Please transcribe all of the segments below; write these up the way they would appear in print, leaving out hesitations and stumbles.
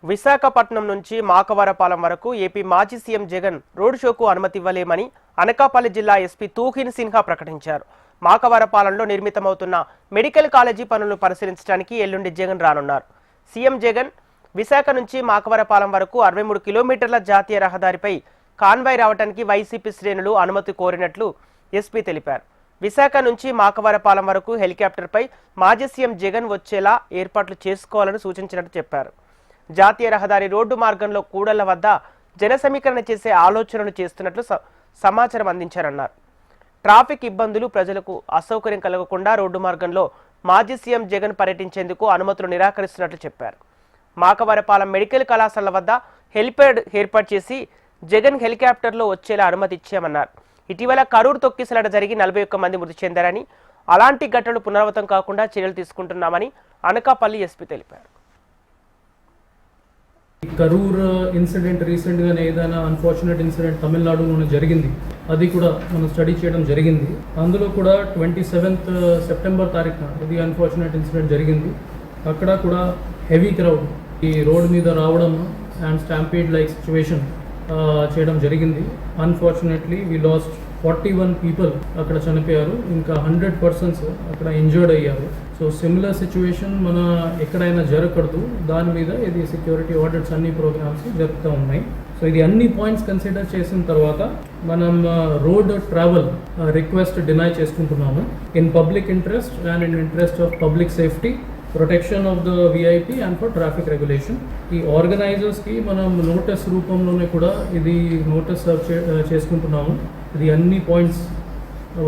విశాఖపట్నం నుంచి మాకవరపాలెం వరకు ఏపీ మాజీ సీఎం జగన్ రోడ్ షోకు అనుమతి ఇవ్వలేమని అనకాపల్లి జిల్లా ఎస్పీ తూహిన్ సిన్హా ప్రకటించారు. మాకవరపాలెంలో నిర్మితమవుతున్న మెడికల్ కాలేజీ పనులను పరిశీలించడానికి ఎల్లుండి జగన్ రానున్నారు. సీఎం జగన్ విశాఖ నుంచి మాకవరపాలెం వరకు 63 కిలోమీటర్ల జాతీయ రహదారిపై కాన్వాయ్ రావడానికి వైసీపీ శ్రేణులు అనుమతి కోరినట్లు ఎస్పీ తెలిపారు. విశాఖ నుంచి మాకవరపాలెం వరకు హెలికాప్టర్పై మాజీ సీఎం జగన్ వచ్చేలా ఏర్పాట్లు చేసుకోవాలని సూచించినట్టు చెప్పారు. జాతీయ రహదారి రోడ్డు మార్గంలో కూడళ్ల వద్ద జన సమీకరణ చేసే ఆలోచనలు చేస్తున్నట్లు సమాచారం అందించారన్నారు. ట్రాఫిక్ ఇబ్బందులు ప్రజలకు అసౌకర్యం కలగకుండా రోడ్డు మార్గంలో మాజీ సీఎం జగన్ పర్యటించేందుకు అనుమతులు నిరాకరిస్తున్నట్లు చెప్పారు. మాకవరపాలెం మెడికల్ కళాశాల వద్ద హెలిప్యాడ్ ఏర్పాటు చేసి జగన్ హెలికాప్టర్లో వచ్చేలా అనుమతి ఇచ్చామన్నారు. ఇటీవల కరూరు తొక్కిసలాట జరిగి 41 మంది మృతి చెందారని, అలాంటి ఘటనలు పునరావృతం కాకుండా చర్యలు తీసుకుంటున్నామని అనకాపల్లి ఎస్పీ తెలిపారు. కరూర్ ఇన్సిడెంట్ రీసెంట్గానే ఏదైనా అన్ఫార్చునేట్ ఇన్సిడెంట్ తమిళనాడులోనే జరిగింది, అది కూడా మనం స్టడీ చేయడం జరిగింది. అందులో కూడా 27th సెప్టెంబర్ తారీఖున ఇది అన్ఫార్చునేట్ ఇన్సిడెంట్ జరిగింది. అక్కడ కూడా హెవీ క్రౌడ్ ఈ రోడ్ మీద రావడం అండ్ స్టాంపీడ్ లైక్ సిచ్యువేషన్ చేయడం జరిగింది. అన్ఫార్చునేట్లీ వీ లాస్ట్ 41 పీపుల్ అక్కడ చనిపోయారు, ఇంకా 100 persons అక్కడ ఇంజర్డ్ అయ్యారు. సో సిమిలర్ సిచ్యువేషన్ మన ఎక్కడైనా జరగకూడదు, దాని మీద ఇది సెక్యూరిటీ ఆడిట్స్ అన్ని ప్రోగ్రామ్స్ జరుగుతూ ఉన్నాయి. సో ఇది అన్ని పాయింట్స్ కన్సిడర్ చేసిన తర్వాత మనం రోడ్ ట్రావెల్ రిక్వెస్ట్ డినై చేసుకుంటున్నాము. In public interest and in interest of public safety, protection of the VIP and for traffic regulation. ఈ ఆర్గనైజర్స్కి మనం నోటీస్ రూపంలోనే కూడా ఇది నోటీస్ సర్వ్ చేసుకుంటున్నాము. ఇది అన్ని పాయింట్స్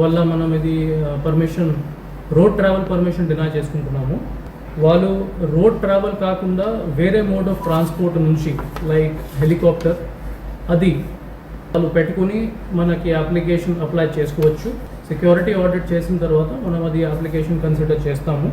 వల్ల మనం ఇది permission, road travel permission deny చేసుకుంటున్నాము. వాళ్ళు రోడ్ ట్రావెల్ కాకుండా వేరే మోడ్ ఆఫ్ ట్రాన్స్పోర్ట్ నుంచి లైక్ హెలికాప్టర్ అది వాళ్ళు పెట్టుకుని మనకి అప్లికేషన్ అప్లై చేసుకోవచ్చు. సెక్యూరిటీ ఆడిట్ చేసిన తర్వాత మనం అది అప్లికేషన్ కన్సిడర్ చేస్తాము.